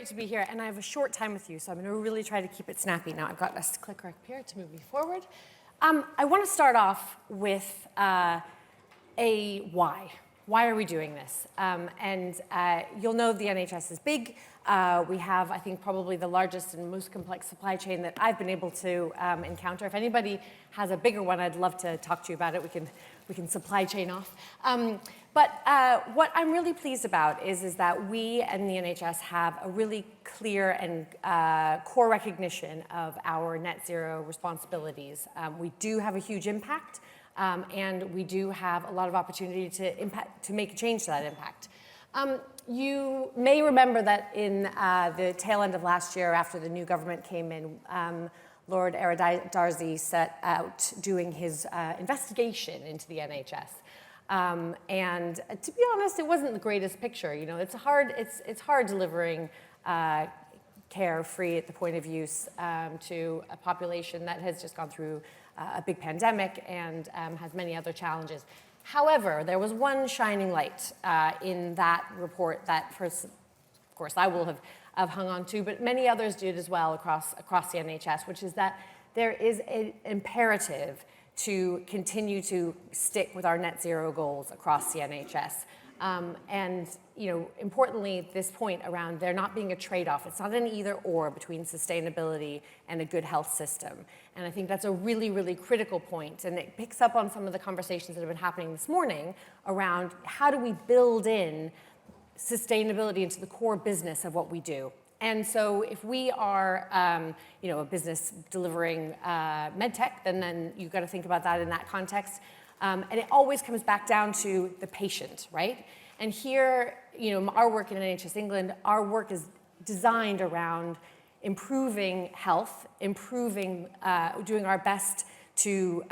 great to be here, and I have a short time with you, so I'm going to really try to keep it snappy. Now, I've got this clicker up here to move me forward. I want to start off with a why. Why are we doing this? You'll know the NHS is big. We have, I think, probably the largest and most complex supply chain that I've been able to encounter. If anybody has a bigger one, I'd love to talk to you about it. We can supply chain off. But what I'm really pleased about is that we and the NHS have a really clear and core recognition of our net zero responsibilities. We do have a huge impact, and we do have a lot of opportunity to make a change to that impact. You may remember that in the tail end of last year, after the new government came in, Lord Darzi set out doing his investigation into the NHS. And to be honest, it wasn't the greatest picture. You know, it's hard delivering care free at the point of use to a population that has just gone through a big pandemic and has many other challenges. However, there was one shining light in that report that, first, of course, I will have hung on to, but many others did as well across the NHS, which is that there is an imperative to continue to stick with our net zero goals across the NHS. And, you know, importantly, this point around there not being a trade-off. It's not an either or between sustainability and a good health system. And I think that's a really, really critical point. And it picks up on some of the conversations that have been happening this morning around how do we build in sustainability into the core business of what we do. And so if we are, you know, a business delivering med tech, then you've got to think about that in that context. And it always comes back down to the patient, right? And here, you know, our work in NHS England, our work is designed around improving health, doing our best to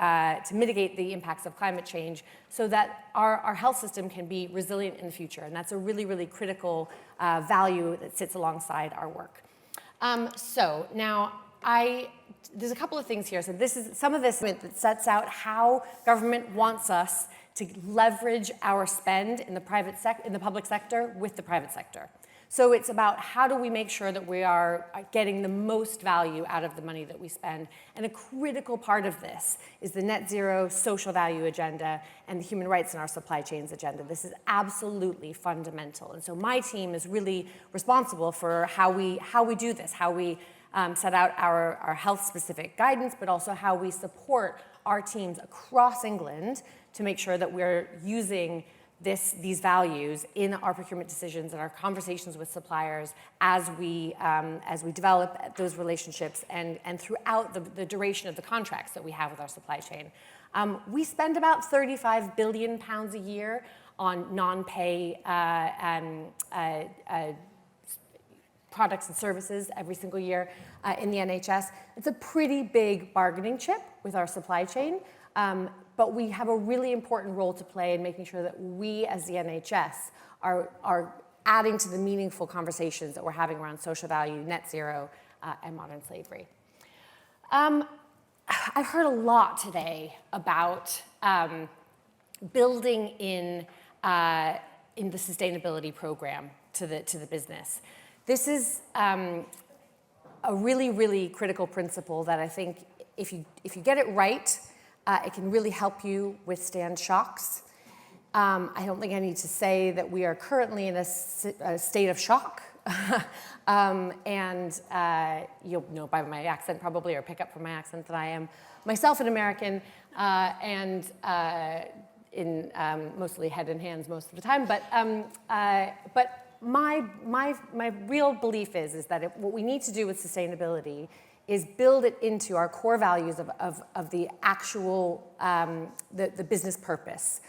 mitigate the impacts of climate change so that our health system can be resilient in the future. And that's a really, really critical value that sits alongside our work. So now there's a couple of things here. So this is some of this that sets out how government wants us to leverage our spend in the public sector with the private sector. So it's about how do we make sure that we are getting the most value out of the money that we spend. And a critical part of this is the net zero social value agenda and the human rights in our supply chains agenda. This is absolutely fundamental. And so my team is really responsible for how we do this, how we set out our health-specific guidance, but also how we support our teams across England to make sure that we're using these values in our procurement decisions and our conversations with suppliers as we develop those relationships and throughout the duration of the contracts that we have with our supply chain. We spend about £35 billion a year on non-pay products and services every single year in the NHS. It's a pretty big bargaining chip with our supply chain. But we have a really important role to play in making sure that we, as the NHS, are adding to the meaningful conversations that we're having around social value, net zero, and modern slavery. I've heard a lot today about building in the sustainability program to the business. This is a really, really critical principle that I think if you get it right, it can really help you withstand shocks. I don't think I need to say that we are currently in a state of shock. You'll know by my accent probably, or pick up from my accent, that I am myself an American and in mostly head and hands most of the time. But my real belief is that what we need to do with sustainability is build it into our core values of the actual, the business purpose.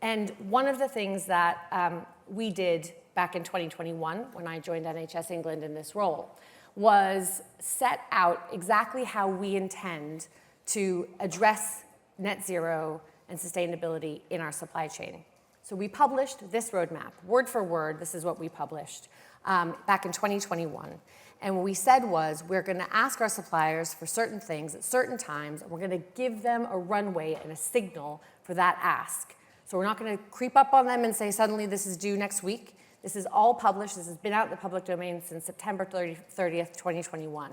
And one of the things that we did back in 2021, when I joined NHS England in this role, was set out exactly how we intend to address net zero and sustainability in our supply chain. So we published this roadmap, word for word. This is what we published back in 2021. And what we said was, we're going to ask our suppliers for certain things at certain times, and we're going to give them a runway and a signal for that ask. So we're not going to creep up on them and say, suddenly this is due next week. This is all published. This has been out in the public domain since September 30th, 2021.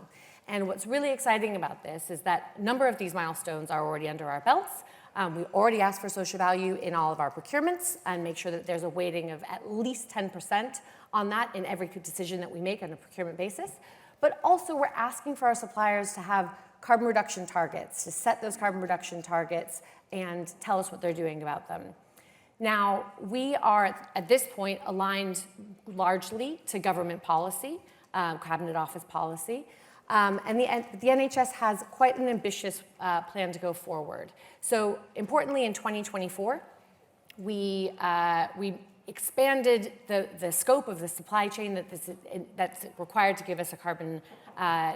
And what's really exciting about this is that a number of these milestones are already under our belts. We already ask for social value in all of our procurements and make sure that there's a weighting of at least 10% on that in every decision that we make on a procurement basis. But also we're asking for our suppliers to have carbon reduction targets, to set those carbon reduction targets and tell us what they're doing about them. Now, we are at this point aligned largely to government policy, Cabinet Office policy. And the NHS has quite an ambitious plan to go forward. So importantly, in 2024, we expanded the scope of the supply chain that's required to give us a carbon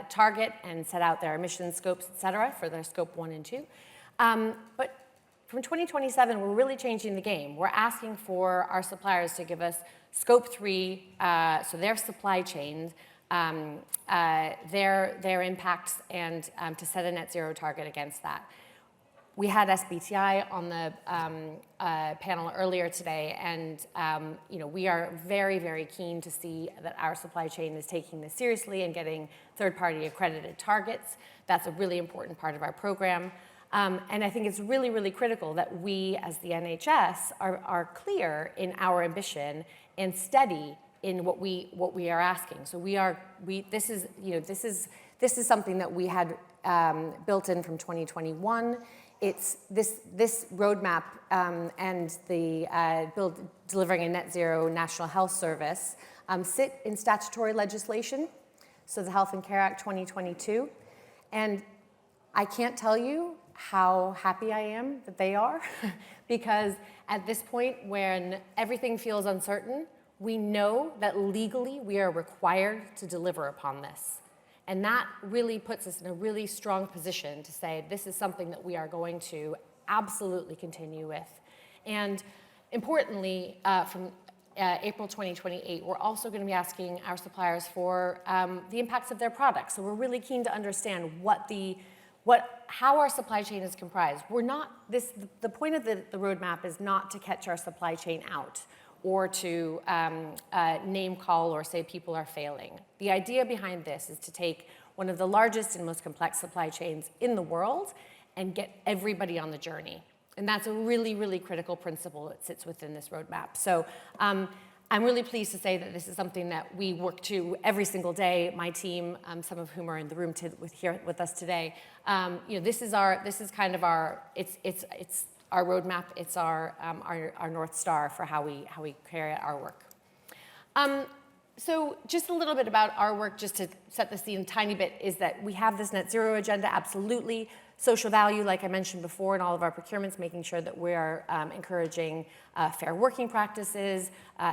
target and set out their emission scopes, et cetera, for their scope 1 and 2. But from 2027, we're really changing the game. We're asking for our suppliers to give us scope 3, so their supply chains, their impacts, and to set a net zero target against that. We had SBTI on the panel earlier today, and we are very, very keen to see that our supply chain is taking this seriously and getting third-party accredited targets. That's a really important part of our program. And I think it's really, really critical that we, as the NHS, are clear in our ambition and steady in what we are asking. So this is something that we had built in from 2021. It's this roadmap and the delivering a net zero national health service sit in statutory legislation, so the Health and Care Act 2022. And I can't tell you how happy I am that they are, because at this point when everything feels uncertain, we know that legally we are required to deliver upon this. And that really puts us in a really strong position to say this is something that we are going to absolutely continue with. And importantly, from April 2028, we're also going to be asking our suppliers for the impacts of their products. So we're really keen to understand how our supply chain is comprised. The point of the roadmap is not to catch our supply chain out or to name call or say people are failing. The idea behind this is to take one of the largest and most complex supply chains in the world and get everybody on the journey. And that's a really, really critical principle that sits within this roadmap. So I'm really pleased to say that this is something that we work to every single day. My team, some of whom are in the room here with us today, this is kind of our roadmap. It's our North Star for how we carry out our work. So just a little bit about our work, just to set the scene a tiny bit, is that we have this net zero agenda, absolutely. Social value, like I mentioned before, in all of our procurements, making sure that we are encouraging fair working practices,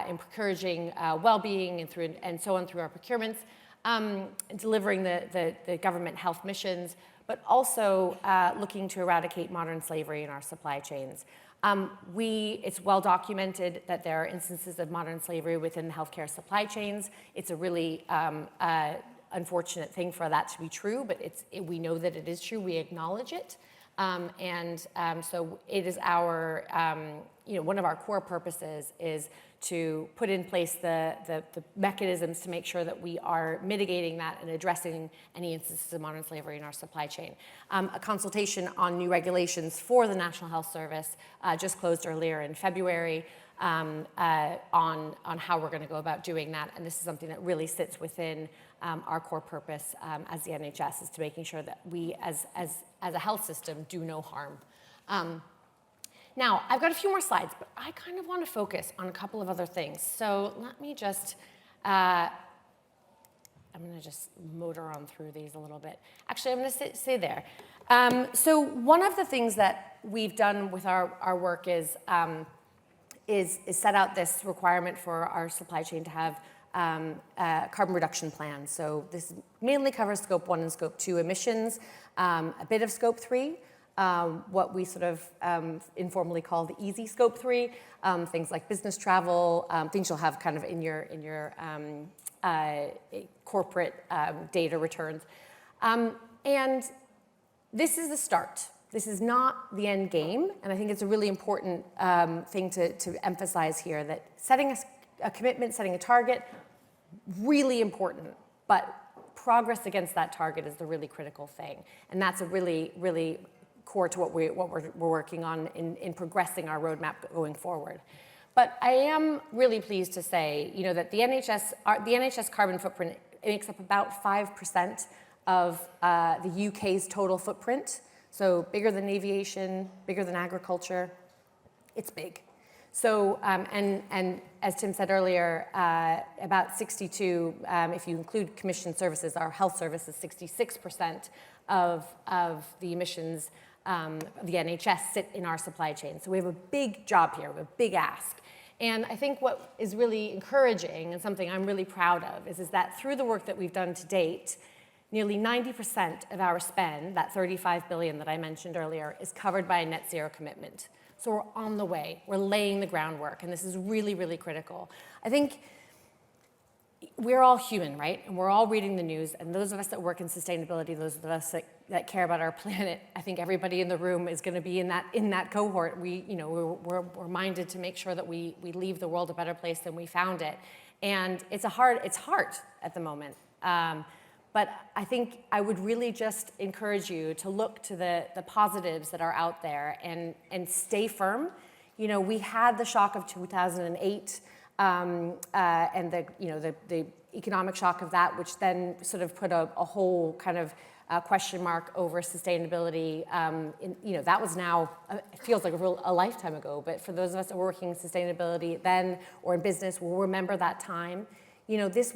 encouraging well-being, and so on through our procurements, delivering the government health missions, but also looking to eradicate modern slavery in our supply chains. It's well documented that there are instances of modern slavery within the healthcare supply chains. It's a really unfortunate thing for that to be true, but we know that it is true. We acknowledge it, so it is our one of our core purposes is to put in place the mechanisms to make sure that we are mitigating that and addressing any instances of modern slavery in our supply chain. A consultation on new regulations for the National Health Service just closed earlier in February on how we're going to go about doing that, and this is something that really sits within our core purpose as the NHS, is to making sure that we as a health system do no harm. Now, I've got a few more slides, but I kind of want to focus on a couple of other things. So let me just, I'm going to just motor on through these a little bit. Actually, I'm going to stay there. So one of the things that we've done with our work is set out this requirement for our supply chain to have carbon reduction plans. So this mainly covers scope 1 and scope 2 emissions, a bit of scope 3, what we sort of informally call the easy scope 3, things like business travel, things you'll have kind of in your corporate data returns. And this is the start. This is not the end game, and I think it's a really important thing to emphasize here, that setting a commitment, setting a target, really important, but progress against that target is the really critical thing. And that's a really, really core to what we're working on in progressing our roadmap going forward. But I am really pleased to say, that the NHS carbon footprint makes up about 5% of the UK's total footprint. So bigger than aviation, bigger than agriculture. It's big. So, and as Tim said earlier, about 62, if you include commissioned services, our health services, 66% of the emissions the NHS sit in our supply chain. So we have a big job here, we have a big ask. And I think what is really encouraging and something I'm really proud of is that through the work that we've done to date, nearly 90% of our spend, that $35 billion that I mentioned earlier, is covered by a net zero commitment. So we're on the way, we're laying the groundwork, and this is really, really critical. I think we're all human, right? And we're all reading the news, and those of us that work in sustainability, those of us that care about our planet, I think everybody in the room is going to be in that cohort. We're minded to make sure that we leave the world a better place than we found it. And it's hard at the moment. But I think I would really just encourage you to look to the positives that are out there and stay firm. We had the shock of 2008 and the economic shock of that, which then sort of put a whole kind of question mark over sustainability. That was now, it feels like a lifetime ago, but for those of us that were working in sustainability then or in business, we'll remember that time. This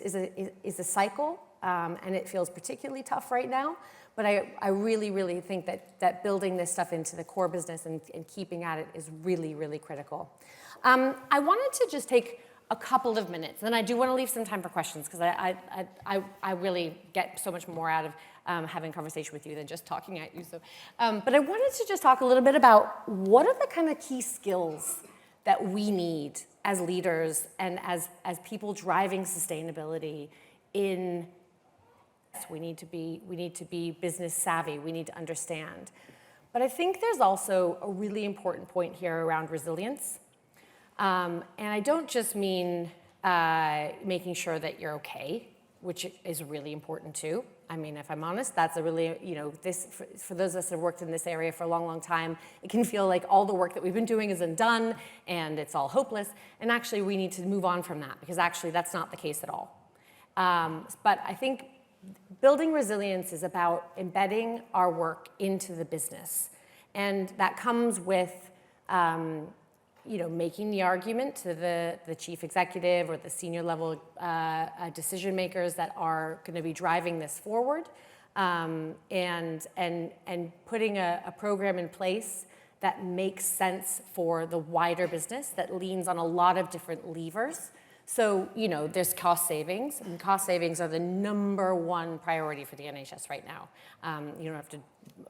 is a cycle, and it feels particularly tough right now. But I really, really think that building this stuff into the core business and keeping at it is really, really critical. I wanted to just take a couple of minutes, and I do want to leave some time for questions because I really get so much more out of having a conversation with you than just talking at you. So, but I wanted to just talk a little bit about what are the kind of key skills that we need as leaders and as people driving sustainability in. We need to be business savvy. We need to understand. But I think there's also a really important point here around resilience. And I don't just mean making sure that you're okay, which is really important too. I mean, if I'm honest, that's a really, for those of us that have worked in this area for a long, long time, it can feel like all the work that we've been doing is undone and it's all hopeless. And actually, we need to move on from that because actually that's not the case at all. But I think building resilience is about embedding our work into the business. And that comes with making the argument to the chief executive or the senior level decision makers that are going to be driving this forward, and putting a program in place that makes sense for the wider business, that leans on a lot of different levers. So, there's cost savings, and cost savings are the #1 priority for the NHS right now. You don't have to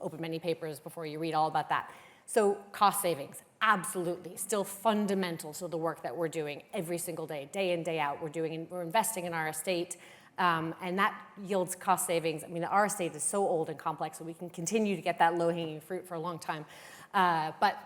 open many papers before you read all about that. So cost savings, absolutely, still fundamental to the work that we're doing every single day in, day out. We're investing in our estate, and that yields cost savings. I mean, our estate is so old and complex, so we can continue to get that low-hanging fruit for a long time. But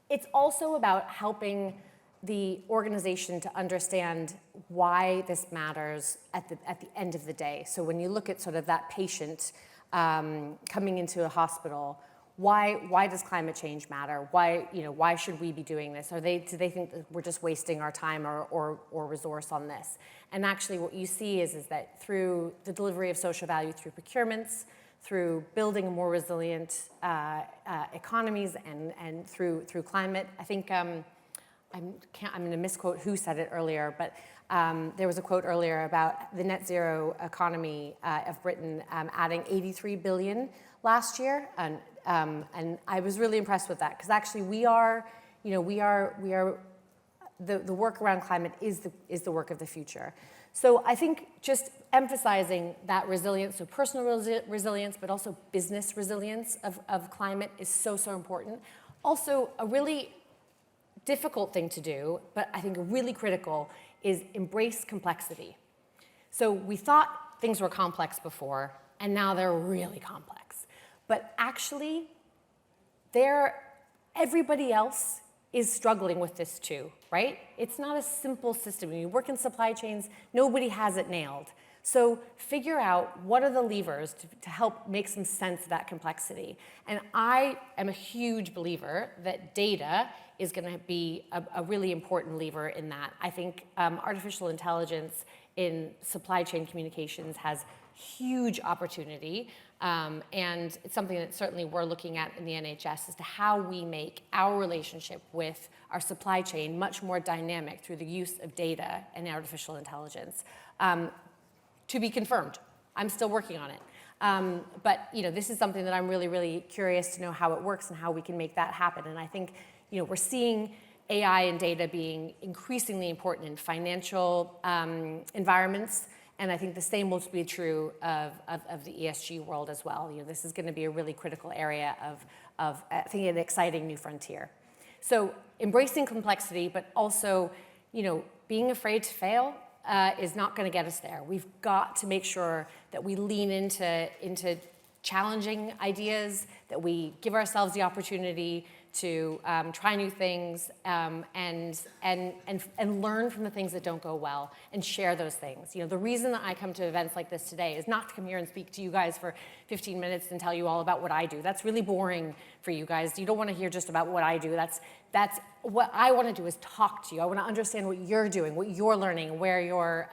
it's also about helping the organization to understand why this matters at the end of the day. So when you look at sort of that patient coming into a hospital, why does climate change matter? Why should we be doing this? Do they think that we're just wasting our time or resource on this? And actually what you see is that through the delivery of social value, through procurements, through building more resilient economies and through climate, I think, I'm going to misquote who said it earlier, but there was a quote earlier about the net zero economy of Britain adding 83 billion last year, and I was really impressed with that because actually we are the work around climate is the work of the future. So I think just emphasizing that resilience, so personal resilience, but also business resilience of climate is so important. Also, a really difficult thing to do, but I think really critical, is embrace complexity. So we thought things were complex before, and now they're really complex. But actually, everybody else is struggling with this too, right? It's not a simple system. When you work in supply chains, nobody has it nailed. So figure out what are the levers to help make some sense of that complexity. And I am a huge believer that data is going to be a really important lever in that. I think artificial intelligence in supply chain communications has huge opportunity, and it's something that certainly we're looking at in the NHS as to how we make our relationship with our supply chain much more dynamic through the use of data and artificial intelligence. To be confirmed. I'm still working on it. But this is something that I'm really, really curious to know how it works and how we can make that happen. And I think we're seeing AI and data being increasingly important in financial environments. And I think the same will be true of the ESG world as well. This is going to be a really critical area of I think, an exciting new frontier. So embracing complexity, but also being afraid to fail is not going to get us there. We've got to make sure that we lean into challenging ideas, that we give ourselves the opportunity to try new things and learn from the things that don't go well and share those things. The reason that I come to events like this today is not to come here and speak to you guys for 15 minutes and tell you all about what I do. That's really boring for you guys. You don't want to hear just about what I do. That's what I want to do is talk to you. I want to understand what you're doing, what you're learning, where your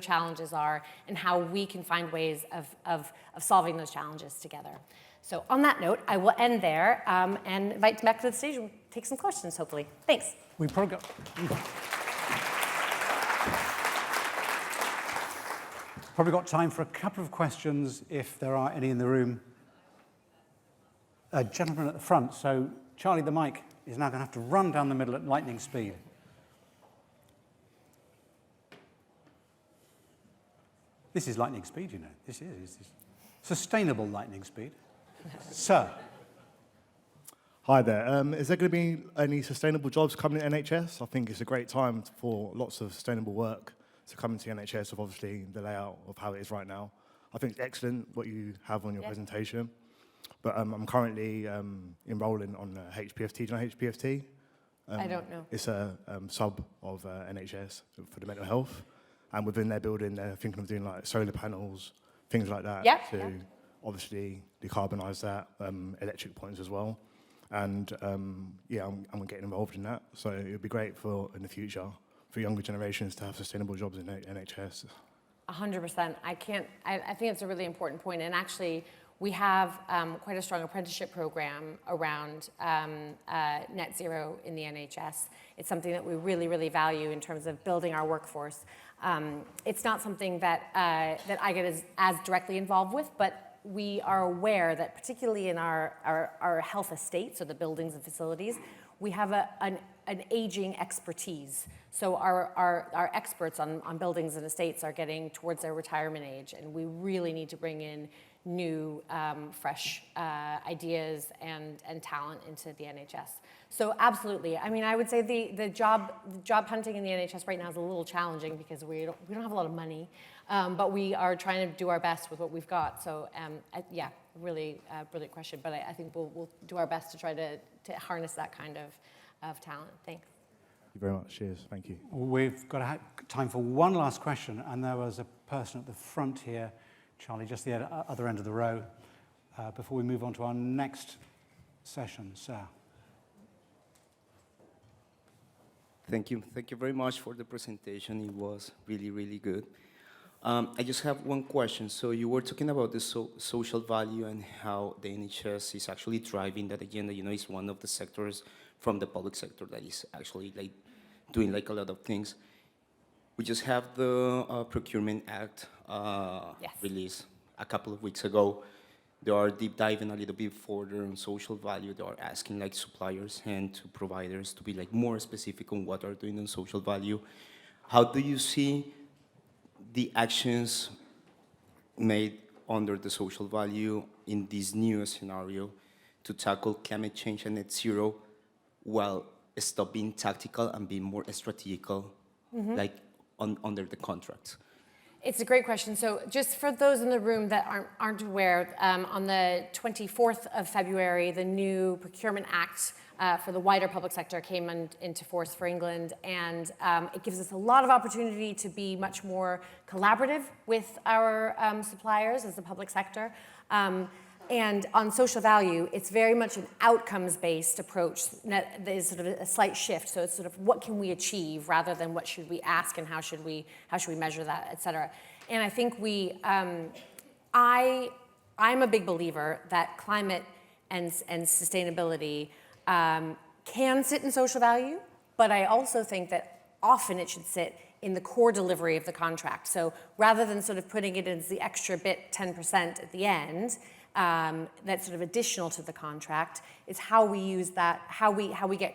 challenges are, and how we can find ways of solving those challenges together. So on that note, I will end there and invite back to the stage and take some questions, hopefully. Thanks. We probably got time for a couple of questions, if there are any in the room. A gentleman at the front. So Charlie, the mic is now going to have to run down the middle at lightning speed. This is lightning speed, This is sustainable lightning speed. Sir. Hi there. Is there going to be any sustainable jobs coming to NHS? I think it's a great time for lots of sustainable work to come into NHS, of obviously the layout of how it is right now. I think it's excellent what you have on your presentation. But I'm currently enrolling on HPFT. Do you know HPFT? I don't know. It's a sub of NHS for the mental health. And within their building, they're thinking of doing like solar panels, things like that to obviously decarbonise that, electric points as well. And I'm getting involved in that. So it would be great for in the future for younger generations to have sustainable jobs in NHS. 100%. I think it's a really important point. And actually, we have quite a strong apprenticeship program around net zero in the NHS. It's something that we really, really value in terms of building our workforce. It's not something that I get as directly involved with, but we are aware that particularly in our health estates, or the buildings and facilities, we have an aging expertise. So our experts on buildings and estates are getting towards their retirement age, and we really need to bring in new, fresh ideas and talent into the NHS. So absolutely. I mean, I would say the job hunting in the NHS right now is a little challenging because we don't have a lot of money, but we are trying to do our best with what we've got. So really brilliant question. But I think we'll do our best to try to harness that kind of talent. Thanks. Thank you very much. Cheers. Thank you. We've got time for one last question, and there was a person at the front here, Charlie, just the other end of the row, before we move on to our next session. Sir. Thank you. Thank you very much for the presentation. It was really, really good. I just have one question. So you were talking about the social value and how the NHS is actually driving that agenda. It's one of the sectors from the public sector that is actually doing a lot of things. We just have the Procurement Act released a couple of weeks ago. They are deep diving a little bit further on social value. They are asking suppliers and to providers to be more specific on what they're doing on social value. How do you see the actions made under the social value in this new scenario to tackle climate change and net zero while stop being tactical and being more strategical, under the contracts? It's a great question. So just for those in the room that aren't aware, on the 24th of February, the new Procurement Act for the wider public sector came into force for England, and it gives us a lot of opportunity to be much more collaborative with our suppliers as the public sector. And on social value, it's very much an outcomes-based approach. There's sort of a slight shift. So it's sort of what can we achieve rather than what should we ask and how should we measure that, et cetera. And I think I'm a big believer that climate and sustainability can sit in social value, but I also think that often it should sit in the core delivery of the contract. So rather than sort of putting it as the extra bit, 10% at the end, that's sort of additional to the contract, is how we use that, how we get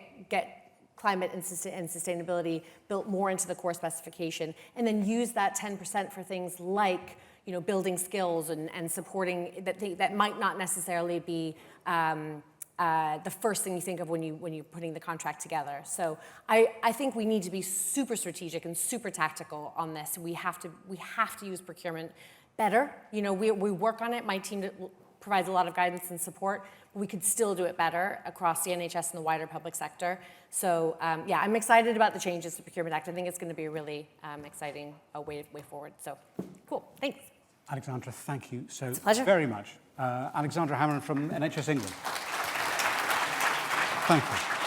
climate and sustainability built more into the core specification, and then use that 10% for things like, you know, building skills and supporting that might not necessarily be the first thing you think of when you're putting the contract together. So I think we need to be super strategic and super tactical on this. We have to use procurement better. You know, we work on it. My team provides a lot of guidance and support, but we could still do it better across the NHS and the wider public sector. So yeah, I'm excited about the changes to the Procurement Act. I think it's going to be a really exciting way forward. So cool, thanks. Alexandra, thank you so Pleasure. much. Alexandra Hammond from NHS England. Thank you.